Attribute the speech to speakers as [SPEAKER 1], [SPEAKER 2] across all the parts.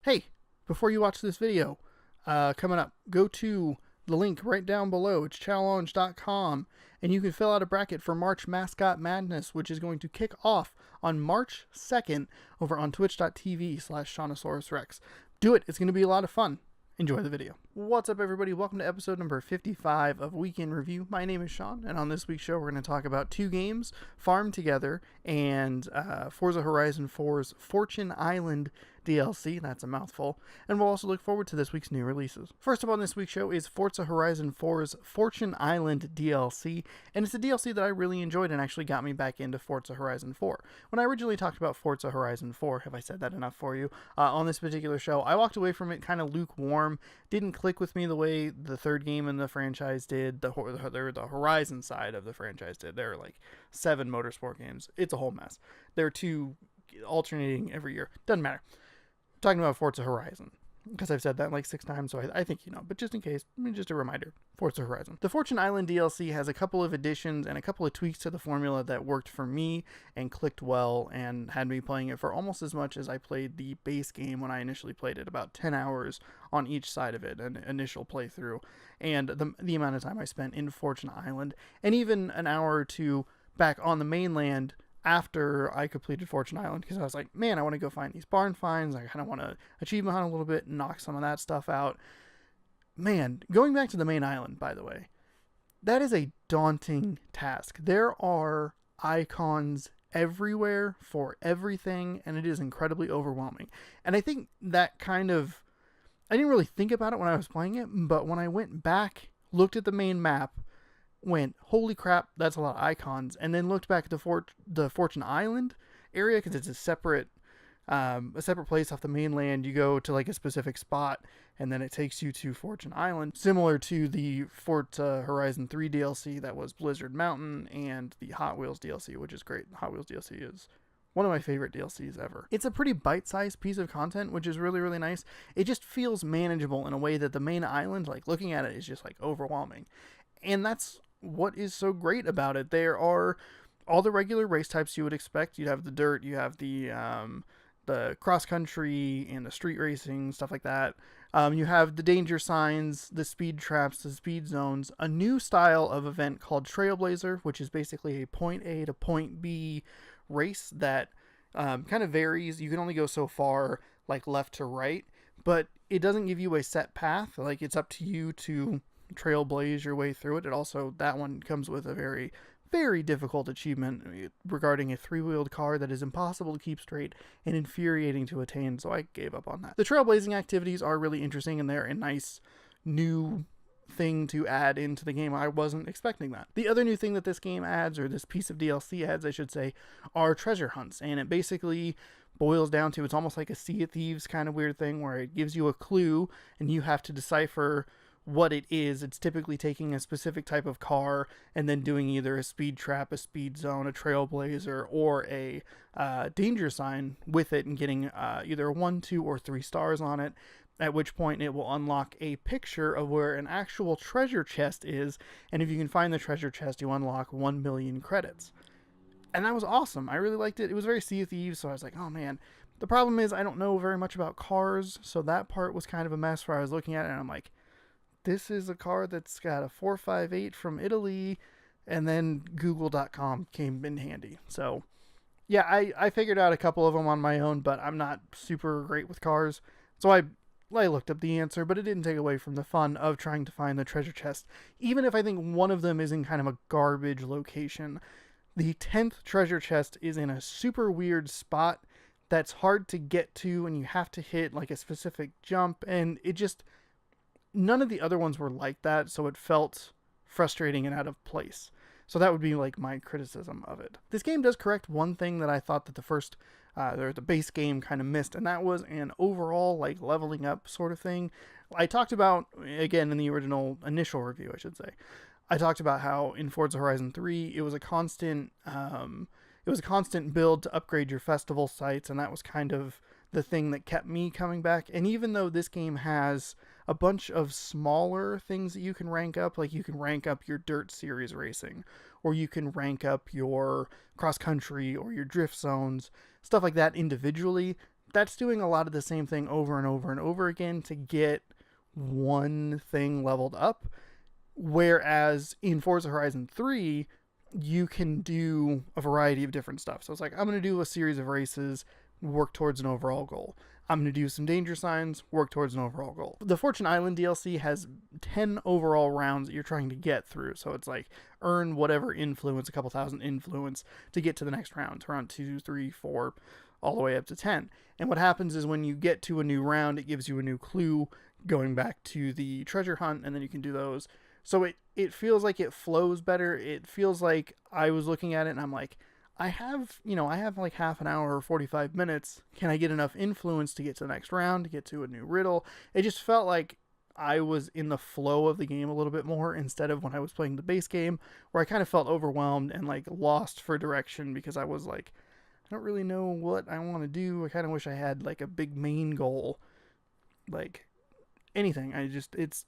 [SPEAKER 1] Hey, before you watch this video, coming up, go to the link right down below. It's challenge.com, and you can fill out a bracket for March Mascot Madness, which is going to kick off on March 2nd over on twitch.tv/ShaunosaurusRex. Do it. It's going to be a lot of fun. Enjoy the video. What's up, everybody? Welcome to episode number 55 of Weekend Review. My name is Sean, and on this week's show, we're going to talk about two games, Farm Together and Forza Horizon 4's Fortune Island DLC. That's a mouthful. And we'll also look forward to this week's new releases. First up on this week's show is Forza Horizon 4's Fortune Island DLC, and it's a DLC that I really enjoyed and actually got me back into Forza Horizon 4. When I originally talked about Forza Horizon 4, have I said that enough for you, on this particular show, I walked away from it kind of lukewarm. Didn't click with me the way the third game in the franchise did, the Horizon side of the franchise did. There are like 7 motorsport games. It's a whole mess. There are 2 alternating every year. Doesn't matter. I'm talking about Forza Horizon, because I've said that like 6 times, so I think you know. But just in case, just a reminder, Forza Horizon. The Fortune Island DLC has a couple of additions and a couple of tweaks to the formula that worked for me and clicked well and had me playing it for almost as much as I played the base game when I initially played it, about 10 hours on each side of it, an initial playthrough, and the amount of time I spent in Fortune Island, and even an hour or two back on the mainland after I completed Fortune Island, because I was like, man, I want to go find these barn finds. I kind of want to achievement hunt a little bit and knock some of that stuff out. Man, going back to the main island, by the way, that is a daunting task. There are icons everywhere for everything, and it is incredibly overwhelming. And I think that kind of, I didn't really think about it when I was playing it, but when I went back, looked at the main map, went, holy crap, that's a lot of icons, and then looked back at the Fortune Island area, because it's a separate place off the mainland. You go to like a specific spot, and then it takes you to Fortune Island, similar to the Forza Horizon 3 DLC that was Blizzard Mountain, and the Hot Wheels DLC, which is great. The Hot Wheels DLC is one of my favorite DLCs ever. It's a pretty bite-sized piece of content, which is really, really nice. It just feels manageable in a way that the main island, like looking at it, is just like overwhelming. And that's what is so great about it. There are all the regular race types you would expect. You have the dirt, you have the cross country and the street racing, stuff like that. You have the danger signs, the speed traps, the speed zones, a new style of event called Trailblazer, which is basically a point A to point B race that kind of varies. You can only go so far, like left to right, but it doesn't give you a set path. Like, it's up to you to trailblaze your way through it. It also, that one comes with a very, very difficult achievement regarding a 3-wheeled car that is impossible to keep straight and infuriating to attain, so I gave up on that. The trailblazing activities are really interesting, and they're a nice new thing to add into the game. I wasn't expecting that. The other new thing that this game adds, or this piece of DLC adds, I should say, are treasure hunts, and it basically boils down to, it's almost like a Sea of Thieves kind of weird thing, where it gives you a clue, and you have to decipher what it is. It's typically taking a specific type of car and then doing either a speed trap, a speed zone, a trailblazer, or a danger sign with it, and getting either 1, 2, or 3 stars on it, at which point it will unlock a picture of where an actual treasure chest is, and if you can find the treasure chest, you unlock 1 million credits. And that was awesome. I really liked it. It was very Sea of Thieves, so I was like, oh man. The problem is I don't know very much about cars, so that part was kind of a mess, where I was looking at it and I'm like, this is a car that's got a 458 from Italy, and then Google.com came in handy. So yeah, I figured out a couple of them on my own, but I'm not super great with cars. So I looked up the answer, but it didn't take away from the fun of trying to find the treasure chest, even if I think one of them is in kind of a garbage location. The 10th treasure chest is in a super weird spot that's hard to get to, and you have to hit like a specific jump, and it just, none of the other ones were like that, so it felt frustrating and out of place. So that would be like my criticism of it. This game does correct one thing that I thought that the base game kind of missed, and that was an overall like leveling up sort of thing. I talked about, again, in the initial review, I should say, I talked about how in Forza Horizon 3 it was a constant build to upgrade your festival sites, and that was kind of the thing that kept me coming back. And even though this game has a bunch of smaller things that you can rank up, like you can rank up your dirt series racing, or you can rank up your cross country or your drift zones, stuff like that individually, that's doing a lot of the same thing over and over and over again to get one thing leveled up. Whereas in Forza Horizon 3, you can do a variety of different stuff. So it's like, I'm going to do a series of races, work towards an overall goal. I'm going to do some danger signs, work towards an overall goal. The Fortune Island DLC has 10 overall rounds that you're trying to get through. So it's like, earn whatever influence, a couple thousand influence, to get to the next round, to round 2, 3, 4, all the way up to 10. And what happens is when you get to a new round, it gives you a new clue going back to the treasure hunt, and then you can do those. So it feels like it flows better. It feels like I was looking at it and I'm like, I have like half an hour or 45 minutes. Can I get enough influence to get to the next round, to get to a new riddle? It just felt like I was in the flow of the game a little bit more instead of when I was playing the base game, where I kind of felt overwhelmed and like lost for direction because I was like, I don't really know what I want to do. I kind of wish I had like a big main goal, like anything. It's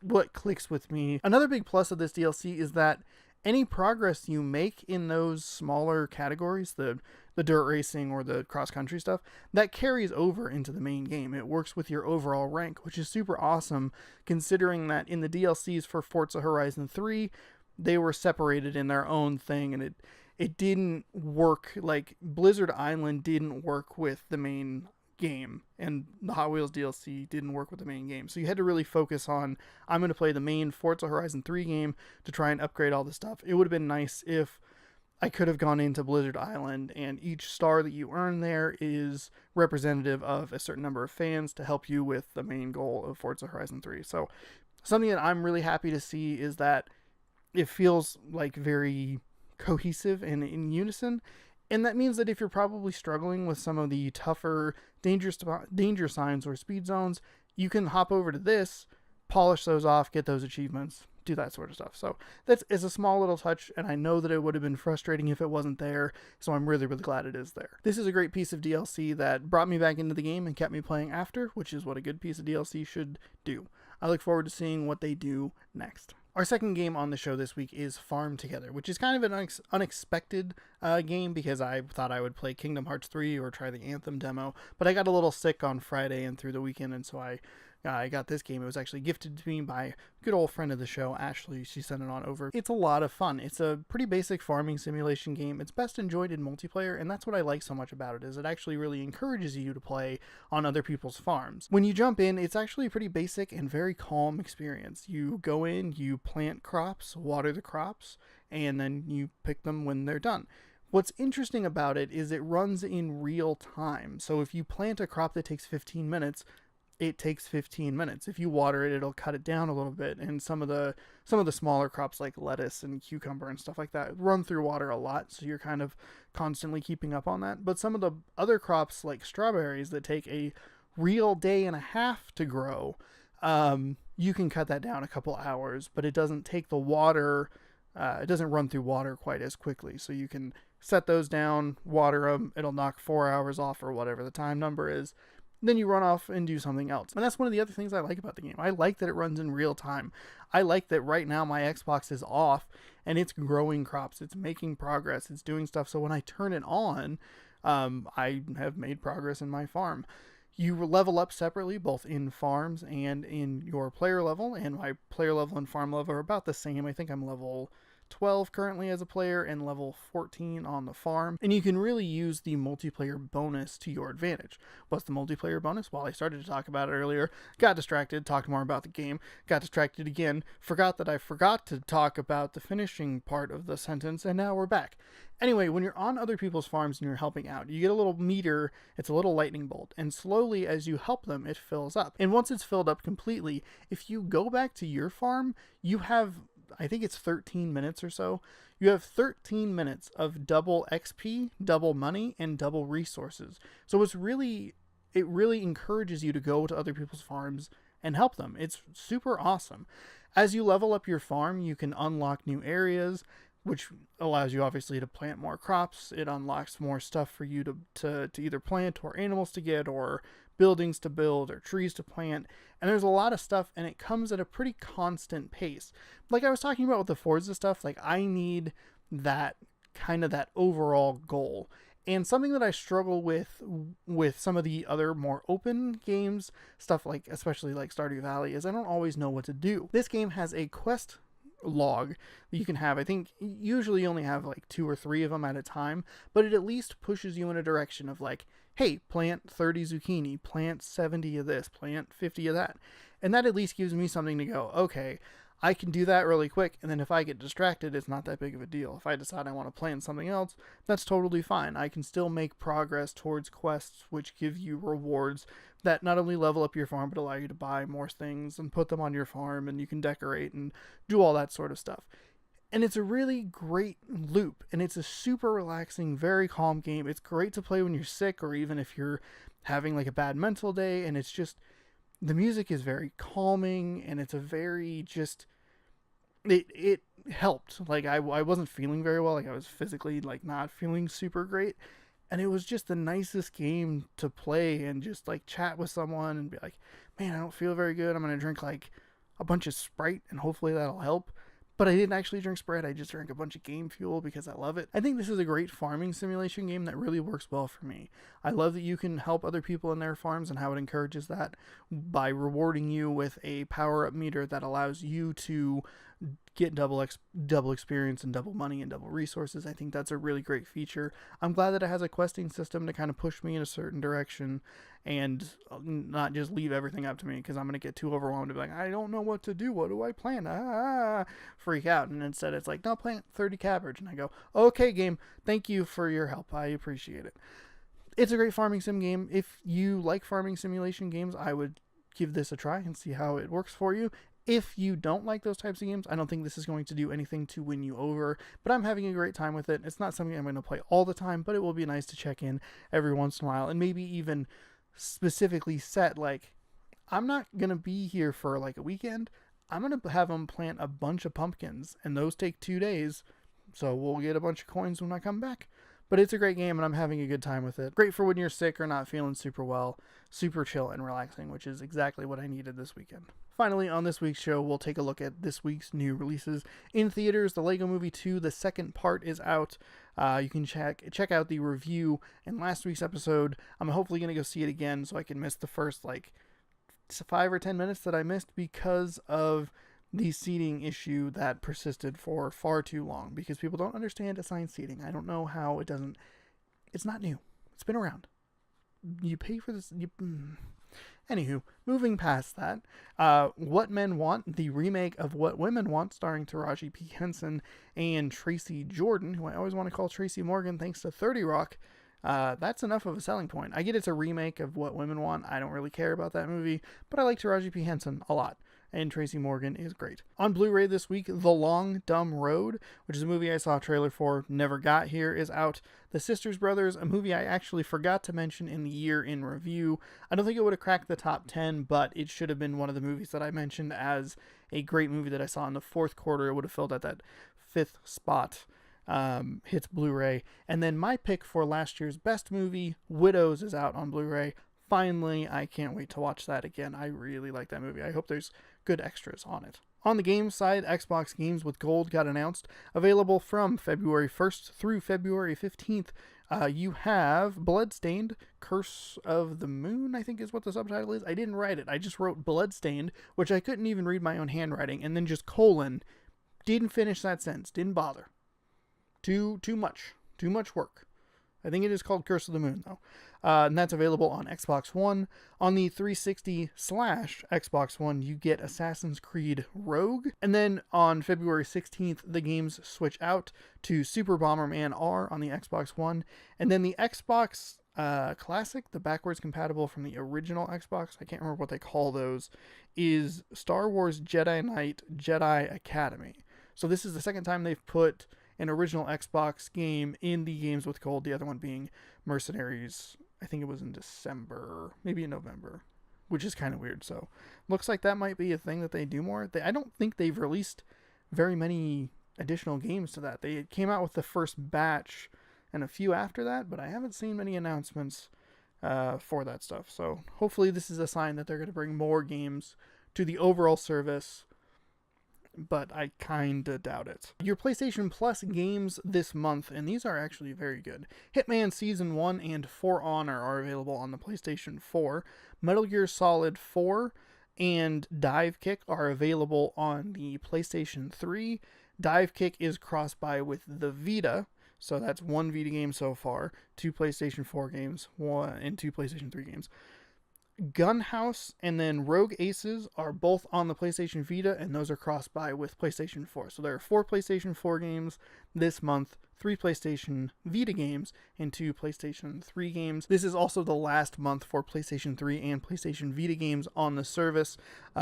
[SPEAKER 1] what clicks with me. Another big plus of this DLC is that any progress you make in those smaller categories, the dirt racing or the cross-country stuff, that carries over into the main game. It works with your overall rank, which is super awesome, considering that in the DLCs for Forza Horizon 3, they were separated in their own thing, and it didn't work. Like, Blizzard Island didn't work with the main game, and the Hot Wheels DLC didn't work with the main game. So you had to really focus on, I'm going to play the main Forza Horizon 3 game to try and upgrade all this stuff. It would have been nice if I could have gone into Blizzard Island and each star that you earn there is representative of a certain number of fans to help you with the main goal of Forza Horizon 3. So something that I'm really happy to see is that it feels like very cohesive and in unison. And that means that if you're probably struggling with some of the tougher danger signs or speed zones, you can hop over to this, polish those off, get those achievements, do that sort of stuff. So it's a small little touch, and I know that it would have been frustrating if it wasn't there, so I'm really, really glad it is there. This is a great piece of DLC that brought me back into the game and kept me playing after, which is what a good piece of DLC should do. I look forward to seeing what they do next. Our second game on the show this week is Farm Together, which is kind of an unexpected game because I thought I would play Kingdom Hearts 3 or try the Anthem demo, but I got a little sick on Friday and through the weekend, and so I got this game. It was actually gifted to me by a good old friend of the show, Ashley. She sent it on over. It's a lot of fun. It's a pretty basic farming simulation game. It's best enjoyed in multiplayer, and that's what I like so much about it, is it actually really encourages you to play on other people's farms. When you jump in, it's actually a pretty basic and very calm experience. You go in, you plant crops, water the crops, and then you pick them when they're done. What's interesting about it is it runs in real time. So if you plant a crop that takes 15 minutes, it takes 15 minutes. If you water it, it'll cut it down a little bit. And some of the smaller crops like lettuce and cucumber and stuff like that run through water a lot, so you're kind of constantly keeping up on that. But some of the other crops like strawberries that take a real day and a half to grow, you can cut that down a couple hours, but it doesn't take the water, it doesn't run through water quite as quickly. So you can set those down, water them, it'll knock 4 hours off or whatever the time number is. Then you run off and do something else. And that's one of the other things I like about the game. I like that it runs in real time. I like that right now my Xbox is off and it's growing crops. It's making progress. It's doing stuff. So when I turn it on, I have made progress in my farm. You level up separately, both in farms and in your player level. And my player level and farm level are about the same. I think I'm level 12 currently as a player and level 14 on the farm, and you can really use the multiplayer bonus to your advantage. What's the multiplayer bonus? Well, I started to talk about it earlier, got distracted, talked more about the game, got distracted again, forgot that I forgot to talk about the finishing part of the sentence, and now we're back. Anyway, when you're on other people's farms and you're helping out, you get a little meter, it's a little lightning bolt, and slowly as you help them, it fills up. And once it's filled up completely, if you go back to your farm, you have, I think it's 13 minutes or so. You have 13 minutes of double XP, double money, and double resources. So it really encourages you to go to other people's farms and help them. It's super awesome. As you level up your farm, you can unlock new areas, which allows you obviously to plant more crops. It unlocks more stuff for you to either plant or animals to get or buildings to build or trees to plant. And there's a lot of stuff, and it comes at a pretty constant pace. Like I was talking about with the Forza stuff, like I need that kind of that overall goal. And something that I struggle with some of the other more open games, stuff like especially like Stardew Valley, is I don't always know what to do. This game has a quest log that you can have. I think usually you only have like 2 or 3 of them at a time, but it at least pushes you in a direction of like, hey, plant 30 zucchini, plant 70 of this, plant 50 of that. And that at least gives me something to go, okay, I can do that really quick, and then if I get distracted, it's not that big of a deal. If I decide I want to plan something else, that's totally fine. I can still make progress towards quests which give you rewards that not only level up your farm, but allow you to buy more things and put them on your farm, and you can decorate and do all that sort of stuff. And it's a really great loop, and it's a super relaxing, very calm game. It's great to play when you're sick, or even if you're having like a bad mental day, and it's just, the music is very calming, and it's a very just, it helped. Like I wasn't feeling very well, like I was physically like not feeling super great, and it was just the nicest game to play and just like chat with someone and be like, man, I don't feel very good, I'm gonna drink like a bunch of Sprite and hopefully that'll help. But I didn't actually drink Sprite, I just drank a bunch of game fuel because I love it. I think this is a great farming simulation game that really works well for me. I love that you can help other people in their farms and how it encourages that by rewarding you with a power-up meter that allows you to get double experience and double money and double resources. I think that's a really great feature. I'm glad that it has a questing system to kind of push me in a certain direction and not just leave everything up to me, because I'm going to get too overwhelmed to be like, I don't know what to do. What do I plant? Freak out. And instead it's like, no, plant 30 cabbage. And I go, okay, game, thank you for your help. I appreciate it. It's a great farming sim game. If you like farming simulation games, I would give this a try and see how it works for you. If you don't like those types of games, I don't think this is going to do anything to win you over, but I'm having a great time with it. It's not something I'm going to play all the time, but it will be nice to check in every once in a while, and maybe even specifically set, like, I'm not going to be here for like a weekend. I'm going to have them plant a bunch of pumpkins, and those take 2 days, so we'll get a bunch of coins when I come back. But it's a great game, and I'm having a good time with it. Great for when you're sick or not feeling super well. Super chill and relaxing, which is exactly what I needed this weekend. Finally, on this week's show, we'll take a look at this week's new releases. In theaters, The Lego Movie 2, the second part is out. You can check out the review in last week's episode. I'm hopefully going to go see it again so I can miss the first, 5 or 10 minutes that I missed because of the seating issue that persisted for far too long, because people don't understand assigned seating. I don't know how it doesn't. It's not new. It's been around. You pay for this. Anywho, moving past that, What Men Want, the remake of What Women Want, starring Taraji P. Henson and Tracy Jordan, who I always want to call Tracy Morgan thanks to 30 Rock. That's enough of a selling point. I get it's a remake of What Women Want. I don't really care about that movie, but I like Taraji P. Henson a lot, and Tracy Morgan is great. On Blu-ray this week, The Long Dumb Road, which is a movie I saw a trailer for, never got here, is out. The Sisters Brothers, a movie I actually forgot to mention in the year in review. I don't think it would have cracked the top 10, but it should have been one of the movies that I mentioned as a great movie that I saw in the fourth quarter. It would have filled at that 5th spot. Hits Blu-ray. And then my pick for last year's best movie, Widows, is out on Blu-ray. Finally, I can't wait to watch that again. I really like that movie. I hope there's good extras on it. On the games side, Xbox Games with Gold got announced. Available from February 1st through February 15th. You have Bloodstained, Curse of the Moon, I think is what the subtitle is. I didn't write it. I just wrote Bloodstained, which I couldn't even read my own handwriting, and then just colon. Didn't finish that sentence. Didn't bother. Too much work. I think it is called Curse of the Moon, though. And that's available on Xbox One. On the 360/Xbox One, you get Assassin's Creed Rogue. And then on February 16th, the games switch out to Super Bomberman R on the Xbox One. And then the Xbox Classic, the backwards compatible from the original Xbox, I can't remember what they call those, is Star Wars Jedi Knight Jedi Academy. So this is the second time they've put an original Xbox game in the games with gold, the other one being Mercenaries. I think it was in December, maybe in November, which is kind of weird. So looks like that might be a thing that they do more. I don't think they've released very many additional games to that. They came out with the first batch and a few after that, but I haven't seen many announcements for that stuff. So hopefully this is a sign that they're going to bring more games to the overall service. but I kinda doubt it. Your PlayStation Plus games this month, and these are actually very good. Hitman Season 1 and For Honor are available on the PlayStation 4. Metal Gear Solid 4 and Dive Kick are available on the PlayStation 3. Dive Kick is cross-buy with the Vita, so that's one Vita game so far, 2 PlayStation 4 games, and 2 PlayStation 3 games. Gunhouse and then Rogue Aces are both on the PlayStation Vita, and those are cross-buy with PlayStation 4. So there are 4 PlayStation 4 games this month, 3 PlayStation Vita games, and 2 PlayStation 3 games. This is also the last month for PlayStation 3 and PlayStation Vita games on the service.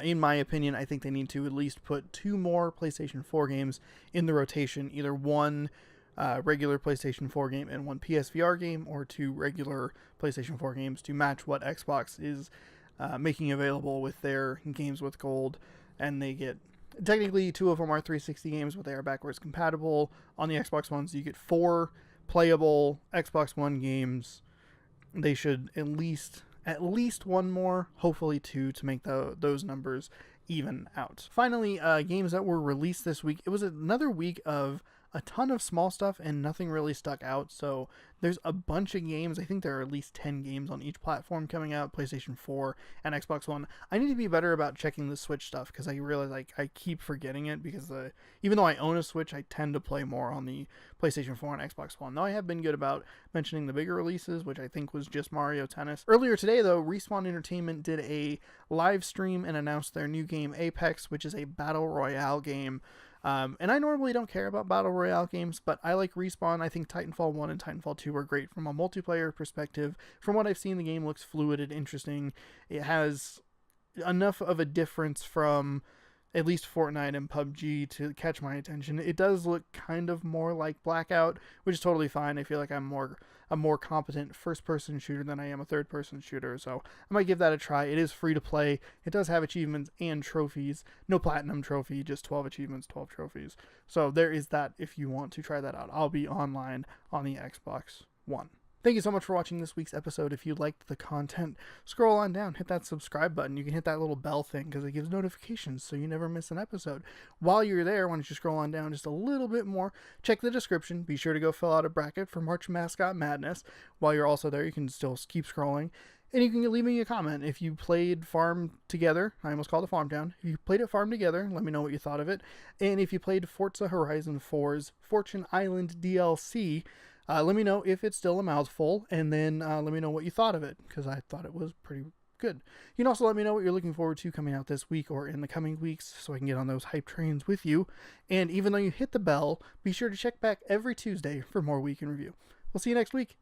[SPEAKER 1] In my opinion, I think they need to at least put 2 more PlayStation 4 games in the rotation, either one regular PlayStation 4 game and 1 PSVR game, or 2 regular PlayStation 4 games to match what Xbox is making available with their games with gold. And they get, technically 2 of them are 360 games, but they are backwards compatible. On the Xbox One, so you get 4 playable Xbox One games. They should at least 1 more, hopefully 2, to make those numbers even out. Finally, games that were released this week. It was another week of a ton of small stuff and nothing really stuck out. So there's a bunch of games. I think there are at least 10 games on each platform coming out, PlayStation 4 and Xbox One. I need to be better about checking the Switch stuff, because I realize I keep forgetting it, because even though I own a Switch, I tend to play more on the PlayStation 4 and Xbox One. Though I have been good about mentioning the bigger releases, which I think was just Mario Tennis. Earlier today, though, Respawn Entertainment did a live stream and announced their new game Apex, which is a battle royale game. And I normally don't care about battle royale games, but I like Respawn. I think Titanfall 1 and Titanfall 2 are great from a multiplayer perspective. From what I've seen, the game looks fluid and interesting. It has enough of a difference from at least Fortnite and PUBG to catch my attention. It does look kind of more like Blackout, which is totally fine. I feel like I'm a more competent first-person shooter than I am a third-person shooter, so I might give that a try. It is free to play. It does have achievements and trophies. No platinum trophy, just 12 achievements, 12 trophies. So there is that if you want to try that out. I'll be online on the Xbox One. Thank you so much for watching this week's episode. If you liked the content, scroll on down, hit that subscribe button. You can hit that little bell thing because it gives notifications so you never miss an episode. While you're there, why don't you scroll on down just a little bit more, check the description. Be sure to go fill out a bracket for March Mascot Madness. While you're also there, you can still keep scrolling. And you can leave me a comment. If you played Farm Together, I almost called it Farm Town. If you played it Farm Together, let me know what you thought of it. And if you played Forza Horizon 4's Fortune Island DLC, let me know if it's still a mouthful, and then let me know what you thought of it, because I thought it was pretty good. You can also let me know what you're looking forward to coming out this week or in the coming weeks, so I can get on those hype trains with you. And even though you hit the bell, be sure to check back every Tuesday for more Week in Review. We'll see you next week.